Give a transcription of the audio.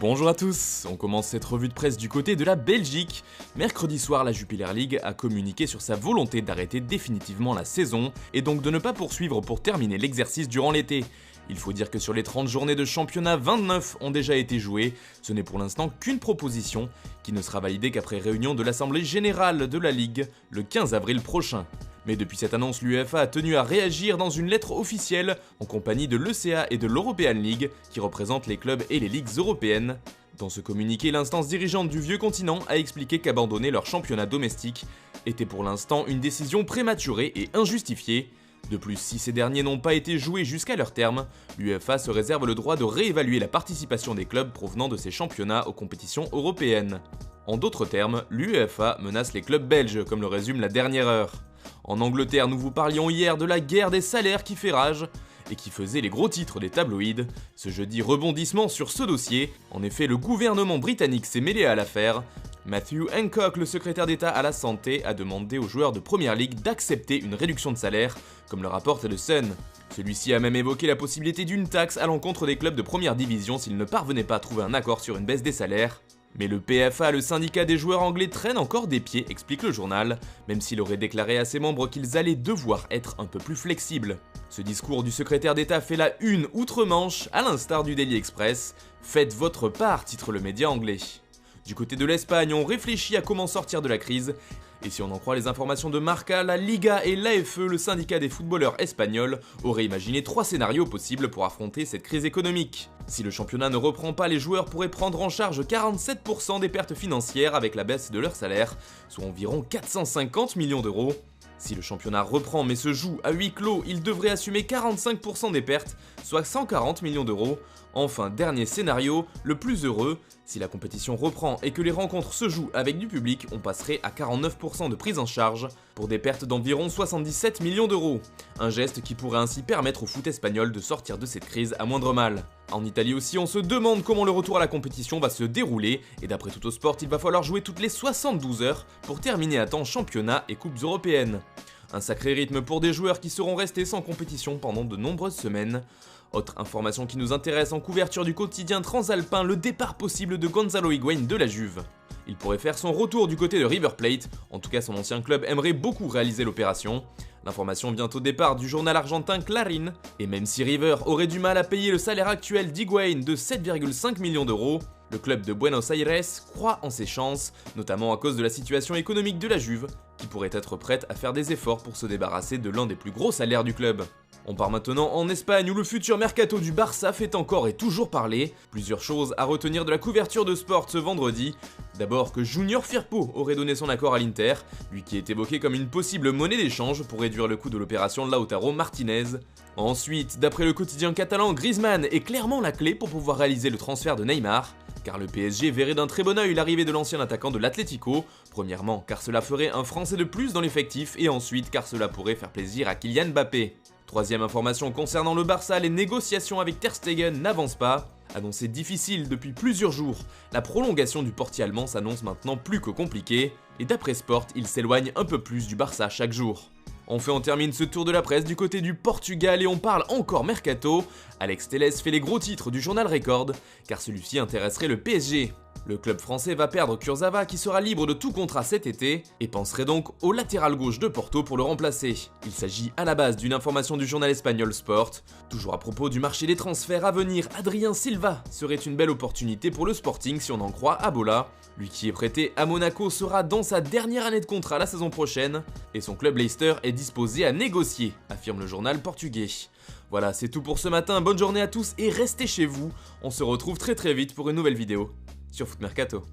Bonjour à tous, on commence cette revue de presse du côté de la Belgique. Mercredi soir, la Jupiler League a communiqué sur sa volonté d'arrêter définitivement la saison et donc de ne pas poursuivre pour terminer l'exercice durant l'été. Il faut dire que sur les 30 journées de championnat, 29 ont déjà été jouées. Ce n'est pour l'instant qu'une proposition qui ne sera validée qu'après réunion de l'Assemblée Générale de la Ligue le 15 avril prochain. Mais depuis cette annonce, l'UEFA a tenu à réagir dans une lettre officielle en compagnie de l'ECA et de l'European League qui représentent les clubs et les ligues européennes. Dans ce communiqué, l'instance dirigeante du vieux continent a expliqué qu'abandonner leur championnat domestique était pour l'instant une décision prématurée et injustifiée. De plus, si ces derniers n'ont pas été joués jusqu'à leur terme, l'UEFA se réserve le droit de réévaluer la participation des clubs provenant de ces championnats aux compétitions européennes. En d'autres termes, l'UEFA menace les clubs belges, comme le résume la dernière heure. En Angleterre, nous vous parlions hier de la guerre des salaires qui fait rage et qui faisait les gros titres des tabloïds. Ce jeudi, rebondissement sur ce dossier. En effet, le gouvernement britannique s'est mêlé à l'affaire. Matthew Hancock, le secrétaire d'État à la santé, a demandé aux joueurs de Premier League d'accepter une réduction de salaire, comme le rapporte The Sun. Celui-ci a même évoqué la possibilité d'une taxe à l'encontre des clubs de première division s'ils ne parvenaient pas à trouver un accord sur une baisse des salaires. Mais le PFA, le syndicat des joueurs anglais, traîne encore des pieds, explique le journal, même s'il aurait déclaré à ses membres qu'ils allaient devoir être un peu plus flexibles. Ce discours du secrétaire d'État fait la une outre-Manche, à l'instar du Daily Express. Faites votre part, titre le média anglais. Du côté de l'Espagne, on réfléchit à comment sortir de la crise. Et si on en croit les informations de Marca, la Liga et l'AFE, le syndicat des footballeurs espagnols, auraient imaginé 3 scénarios possibles pour affronter cette crise économique. Si le championnat ne reprend pas, les joueurs pourraient prendre en charge 47% des pertes financières avec la baisse de leur salaire, soit environ 450 millions d'euros. Si le championnat reprend mais se joue à huis clos, ils devraient assumer 45% des pertes, soit 140 millions d'euros. Enfin, dernier scénario, le plus heureux, si la compétition reprend et que les rencontres se jouent avec du public, on passerait à 49% de prise en charge, pour des pertes d'environ 77 millions d'euros. Un geste qui pourrait ainsi permettre au foot espagnol de sortir de cette crise à moindre mal. En Italie aussi, on se demande comment le retour à la compétition va se dérouler, et d'après Tuttosport, il va falloir jouer toutes les 72 heures pour terminer à temps championnat et coupes européennes. Un sacré rythme pour des joueurs qui seront restés sans compétition pendant de nombreuses semaines. Autre information qui nous intéresse en couverture du quotidien transalpin, le départ possible de Gonzalo Higuaín de la Juve. Il pourrait faire son retour du côté de River Plate, en tout cas son ancien club aimerait beaucoup réaliser l'opération. L'information vient au départ du journal argentin Clarín, et même si River aurait du mal à payer le salaire actuel d'Higuaín de 7,5 millions d'euros, le club de Buenos Aires croit en ses chances, notamment à cause de la situation économique de la Juve, qui pourrait être prête à faire des efforts pour se débarrasser de l'un des plus gros salaires du club. On part maintenant en Espagne où le futur mercato du Barça fait encore et toujours parler. Plusieurs choses à retenir de la couverture de Sport ce vendredi. D'abord que Junior Firpo aurait donné son accord à l'Inter, lui qui est évoqué comme une possible monnaie d'échange pour réduire le coût de l'opération Lautaro Martinez. Ensuite, d'après le quotidien catalan, Griezmann est clairement la clé pour pouvoir réaliser le transfert de Neymar, car le PSG verrait d'un très bon œil l'arrivée de l'ancien attaquant de l'Atlético, premièrement car cela ferait un Français de plus dans l'effectif et ensuite car cela pourrait faire plaisir à Kylian Mbappé. Troisième information concernant le Barça, les négociations avec Ter Stegen n'avancent pas. Annoncé difficile depuis plusieurs jours, la prolongation du portier allemand s'annonce maintenant plus que compliquée, et d'après Sport, il s'éloigne un peu plus du Barça chaque jour. Enfin, on termine ce tour de la presse du côté du Portugal et on parle encore mercato. Alex Telles fait les gros titres du journal Record, car celui-ci intéresserait le PSG. Le club français va perdre Kurzawa qui sera libre de tout contrat cet été et penserait donc au latéral gauche de Porto pour le remplacer. Il s'agit à la base d'une information du journal espagnol Sport. Toujours à propos du marché des transferts à venir, Adrien Silva serait une belle opportunité pour le Sporting si on en croit Abola. Lui qui est prêté à Monaco sera dans sa dernière année de contrat la saison prochaine et son club Leicester est disposé à négocier, affirme le journal portugais. Voilà, c'est tout pour ce matin, bonne journée à tous et restez chez vous. On se retrouve très vite pour une nouvelle vidéo sur Foot Mercato.